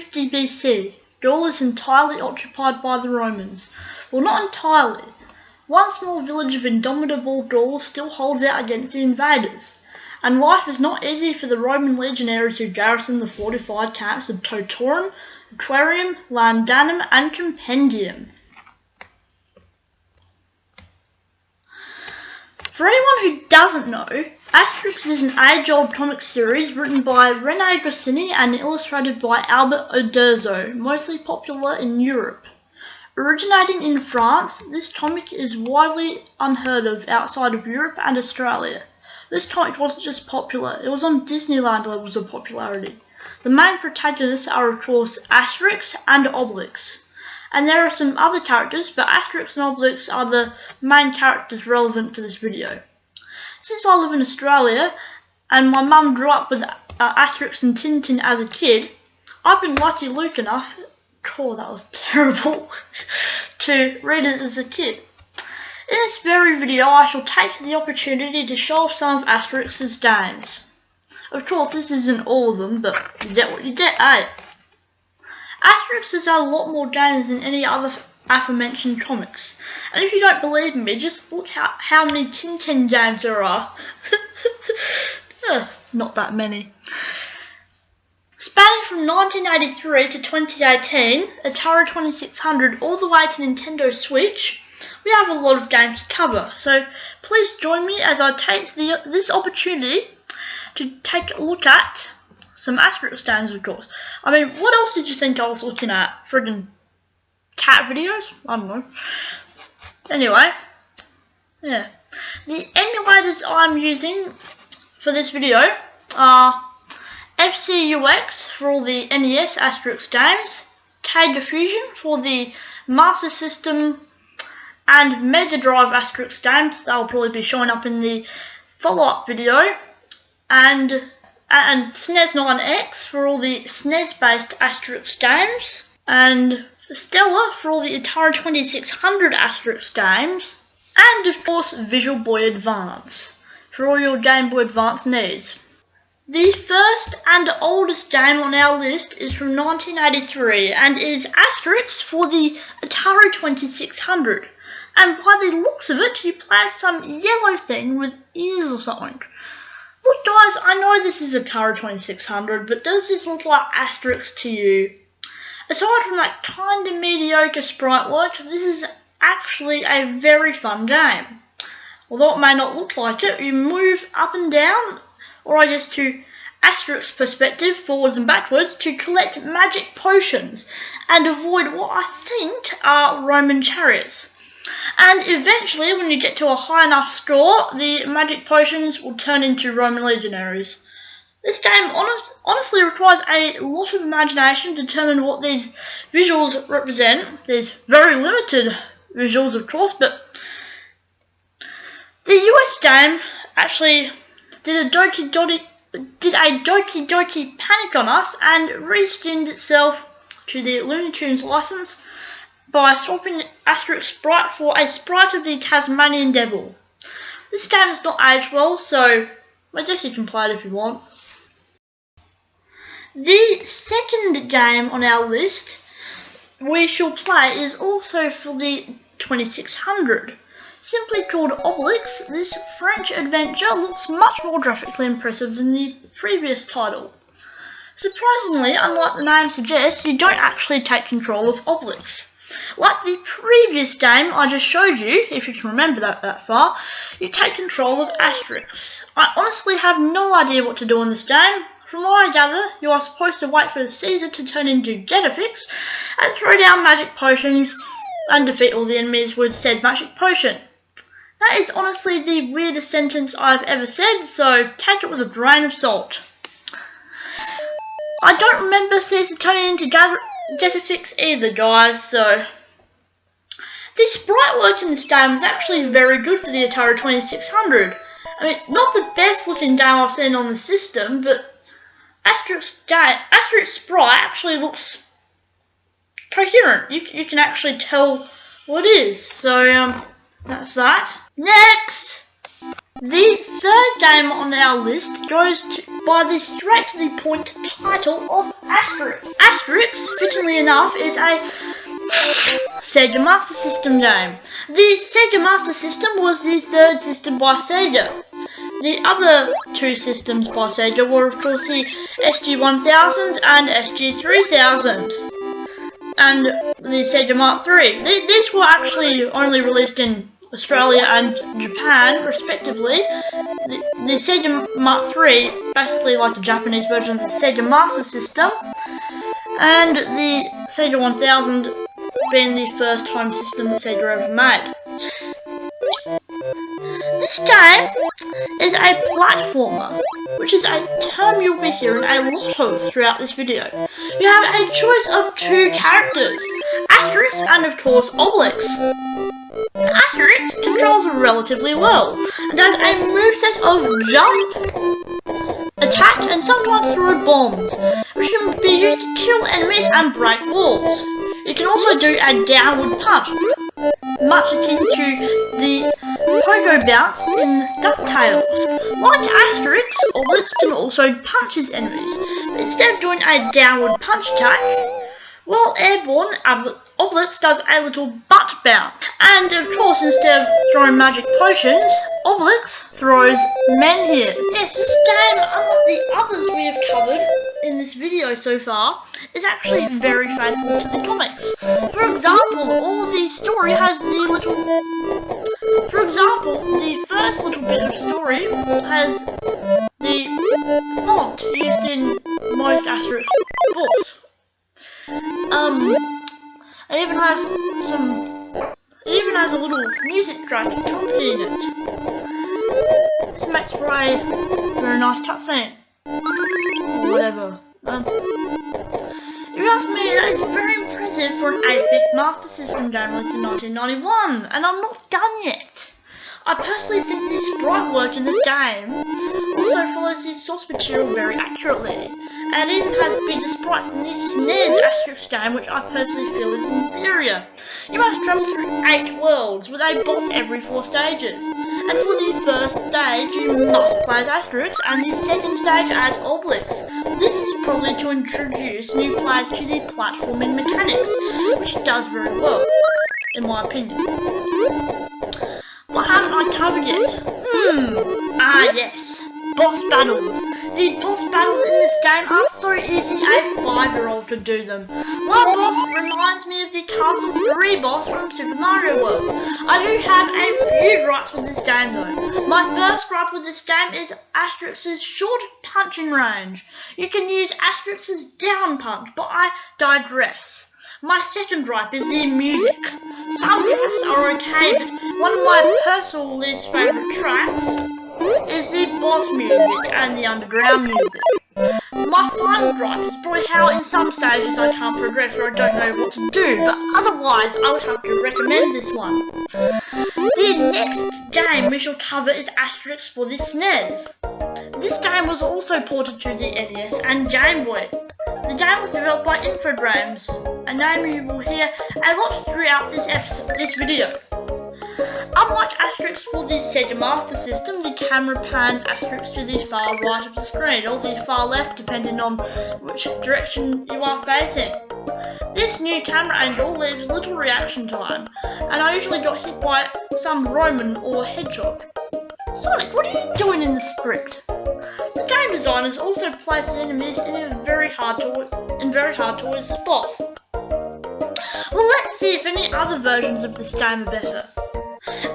350 BC, Gaul is entirely occupied by the Romans. Well, not entirely. One small village of indomitable Gaul still holds out against the invaders, and life is not easy for the Roman legionaries who garrison the fortified camps of Totorum, Aquarium, Landanum, and Compendium. For anyone who doesn't know, Asterix is an age-old comic series written by Rene, Gocinny and illustrated by Albert Uderzo, mostly popular in Europe. Originating in France, this comic is widely unheard of outside of Europe and Australia. This comic wasn't just popular, it was on Disneyland levels of popularity. The main protagonists are of course Asterix and Obelix. And there are some other characters, but Asterix and Obelix are the main characters relevant to this video. Since I live in Australia, and my mum grew up with Asterix and Tintin as a kid, I've been lucky Luke enough, oh that was terrible, to read it as a kid. In this very video I shall take the opportunity to show off some of Asterix's games. Of course this isn't all of them, but you get what you get, eh? Asterix has had a lot more games than any other aforementioned comics, and if you don't believe me, just look how many Tintin games there are. Not that many. Spanning from 1983 to 2018, Atari 2600 all the way to Nintendo Switch, we have a lot of games to cover, so please join me as I take this opportunity to take a look at some Asterix games, of course. I mean, what else did you think I was looking at? Friggin' cat videos? I don't know. Anyway, yeah. The emulators I'm using for this video are FCEUX for all the NES Asterix games, Kega Fusion for the Master System and Mega Drive Asterix games. They'll probably be showing up in the follow-up video, and SNES 9X for all the SNES-based Asterix games, and Stella for all the Atari 2600 Asterix games, and of course Visual Boy Advance for all your Game Boy Advance needs. The first and oldest game on our list is from 1983 and is Asterix for the Atari 2600, and by the looks of it you play as some yellow thing with ears or something. Look guys, I know this is Atari 2600, but does this look like Asterix to you? Aside from that kinda mediocre sprite work, this is actually a very fun game. Although it may not look like it, you move up and down, or I guess to Asterix perspective, forwards and backwards, to collect magic potions and avoid what I think are Roman chariots. And eventually, when you get to a high enough score, the magic potions will turn into Roman legionaries. This game honestly requires a lot of imagination to determine what these visuals represent. There's very limited visuals, of course, but the US game actually did a doki doki panic on us and reskinned itself to the Looney Tunes license by swapping Asterix sprite for a sprite of the Tasmanian Devil. This game is not aged well, so I guess you can play it if you want. The second game on our list we shall play is also for the 2600. Simply called Obelix, this French adventure looks much more graphically impressive than the previous title. Surprisingly, unlike the name suggests, you don't actually take control of Obelix. Like the previous game I just showed you, if you can remember that far, you take control of Asterix. I honestly have no idea what to do in this game. From what I gather, you are supposed to wait for Caesar to turn into Getafix and throw down magic potions and defeat all the enemies with said magic potion. That is honestly the weirdest sentence I've ever said, so take it with a grain of salt. I don't remember Caesar turning into Getafix either, guys, so the sprite work in this game is actually very good for the Atari 2600. I mean, not the best looking game I've seen on the system, but Asterix sprite actually looks coherent. You can actually tell what it is, so that's that. Next! The third game on our list goes by the straight-to-the-point title of Asterix. Asterix, fittingly enough, is a Sega Master System game. The Sega Master System was the third system by Sega. The other two systems by Sega were, of course, the SG-1000 and SG-3000, and the Sega Mark III. These were actually only released in Australia and Japan, respectively. The Sega Mark III, basically like a Japanese version of the Sega Master System, and the Sega 1000 being the first home system that Sega ever made. This game is a platformer, which is a term you'll be hearing a lot of throughout this video. You have a choice of two characters, Asterix and of course Obelix. Asterix controls relatively well, and has a moveset of jump, attack, and sometimes throw bombs, which can be used to kill enemies and break walls. It can also do a downward punch, much akin to the pogo bounce in DuckTales. Like Asterix, Obelix can also punch his enemies, but instead of doing a downward punch attack, while airborne, Obelix does a little butt bounce. And of course, instead of throwing magic potions, Obelix throws menhirs. Yes, this game, unlike the others we have covered in this video so far, is actually very faithful to the comics. For example, all the story has the little... For example, the first little bit of story has the font used in most Asterix books. It even has a little music track accompanying it. This makes for a very nice cutscene. Or whatever. If you ask me, that is very impressive for an 8-bit Master System game released in 1991, and I'm not done yet. I personally think the sprite work in this game also follows the source material very accurately, and even has bigger sprites than the SNES Asterix game, which I personally feel is inferior. You must travel through 8 worlds, with a boss every 4 stages, and for the first stage you must play as Asterix, and the second stage as Obelix. This is probably to introduce new players to the platforming mechanics, which it does very well, in my opinion. What haven't I covered yet? Yes, boss battles. The boss battles in this game are so easy a 5-year-old could do them. One boss reminds me of the Castle 3 boss from Super Mario World. I do have a few gripes with this game though. My first gripe with this game is Asterix's short punching range. You can use Asterix's down punch, but I digress. My second gripe is the music. Some tracks are okay, but one of my personal least favourite tracks is the boss music and the underground music. My final gripe is probably how in some stages I can't progress or I don't know what to do, but otherwise I would have to recommend this one. The next game we shall cover is Asterix for the SNES. This game was also ported to the NES and Game Boy. The game was developed by Infogrames, a name you will hear a lot throughout this video. Unlike Asterix for the Sega Master System, the camera pans Asterix to the far right of the screen, or the far left depending on which direction you are facing. This new camera angle leaves little reaction time, and I usually got hit by some Roman or hedgehog. Sonic, what are you doing in the script? The game designers also placed enemies in very hard to always spot. Well, let's see if any other versions of this game are better.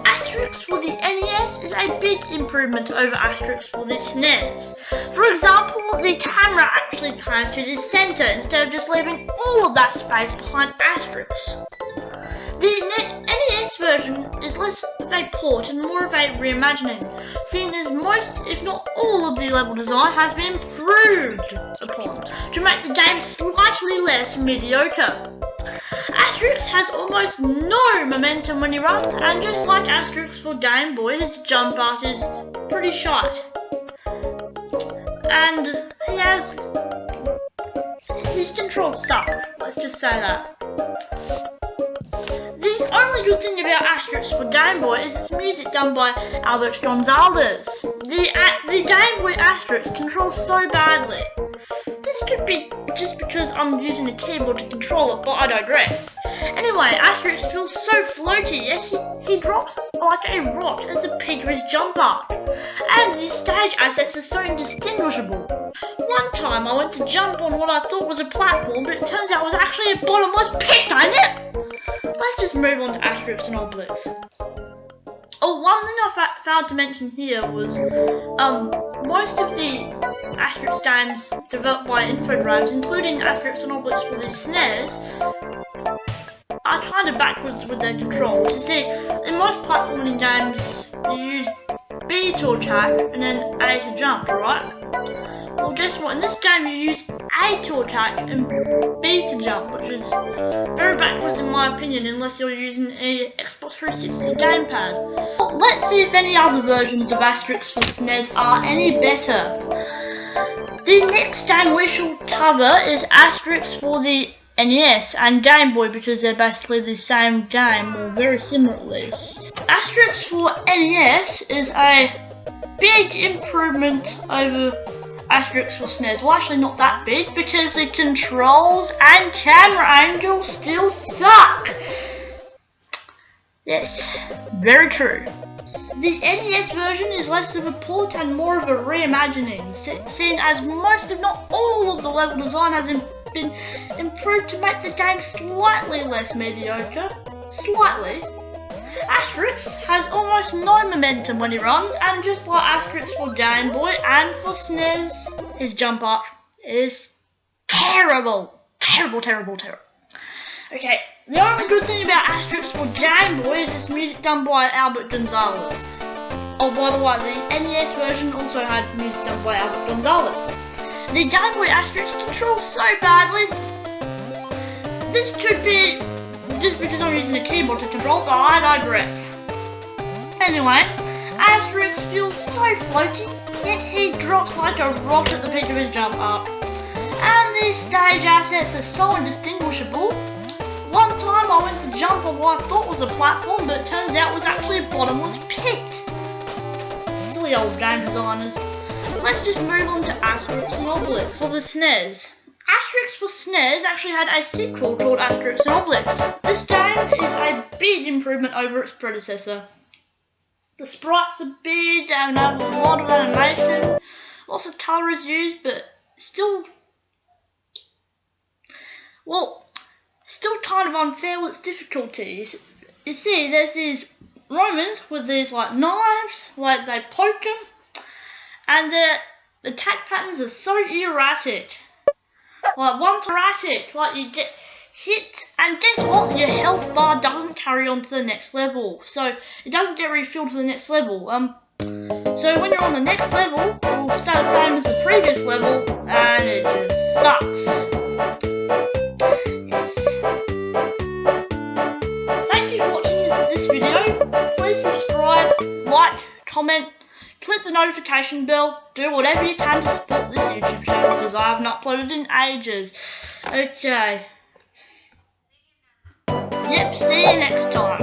Asterix for the NES is a big improvement over Asterix for the SNES. For example, the camera actually pans to the centre instead of just leaving all of that space behind Asterix. The NES version is less of a port and more of a reimagining, seeing as most, if not all, of the level design has been improved upon to make the game slightly less mediocre. Asterix has almost no momentum when he runs, and just like Asterix for Game Boy, his jump art is pretty shite. And his controls suck, let's just say that. The only good thing about Asterix for Game Boy is its music done by Albert Gonzalez. The Game Boy Asterix controls so badly. This could be just because I'm using a keyboard to control it, but I digress. Anyway, Asterix feels so floaty, yes, he drops like a rock at the peak of his jump arc. And the stage assets are so indistinguishable. One time I went to jump on what I thought was a platform, but it turns out it was actually a bottomless pit, dang it! Let's just move on to Asterix and Obelix. Oh, one thing I failed to mention here was, most of the Asterix games developed by Infogrames, including Asterix and Obelix for the SNES, are kind of backwards with their controls. You see, in most platforming games, you use B to attack and then A to jump, right? Well, guess what? In this game, you use A to attack and B to jump, which is very backwards in my opinion, unless you're using a Xbox 360 gamepad. Well, let's see if any other versions of Asterix for SNES are any better. The next game we shall cover is Asterix for the NES and Game Boy, because they're basically the same game, or very similar at least. Asterix for NES is a big improvement over Asterix for SNES. Well, actually not that big, because the controls and camera angles still suck. Yes, very true. The NES version is less of a port and more of a reimagining, seeing as most if not all of the level design has been improved to make the game slightly less mediocre. Slightly. Asterix has almost no momentum when he runs, and just like Asterix for Game Boy and for SNES, his jump up is terrible. Terrible, terrible, terrible. Okay, the only good thing about Asterix for Game Boy is its music done by Albert Gonzalez. Oh, by the way, the NES version also had music done by Albert Gonzalez. The Game Boy Asterix controls so badly. This could be just because I'm using a keyboard to control, but I digress. Anyway, Asterix feels so floaty, yet he drops like a rock at the peak of his jump up. And these stage assets are so indistinguishable. One time I went to jump on what I thought was a platform, but it turns out it was actually a bottomless pit. Silly old game designers. Let's just move on to Asterix and Obelix for the SNES. Asterix for SNES actually had a sequel called Asterix and Obelix. This game is a big improvement over its predecessor. The sprites are big and have a lot of animation, lots of colour is used, but still kind of unfair with its difficulties. You see, there's these Romans with these like knives, like they poke them, and their attack patterns are so erratic. Like you get hit, and guess what? Your health bar doesn't carry on to the next level, so it doesn't get refilled to the next level. So when you're on the next level, it will stay the same as the previous level, and it just sucks. Yes. Thank you for watching this video. Please subscribe, like, comment, click the notification bell, do whatever you can to support this YouTube channel, because I haven't uploaded in ages. Okay. Yep, see you next time.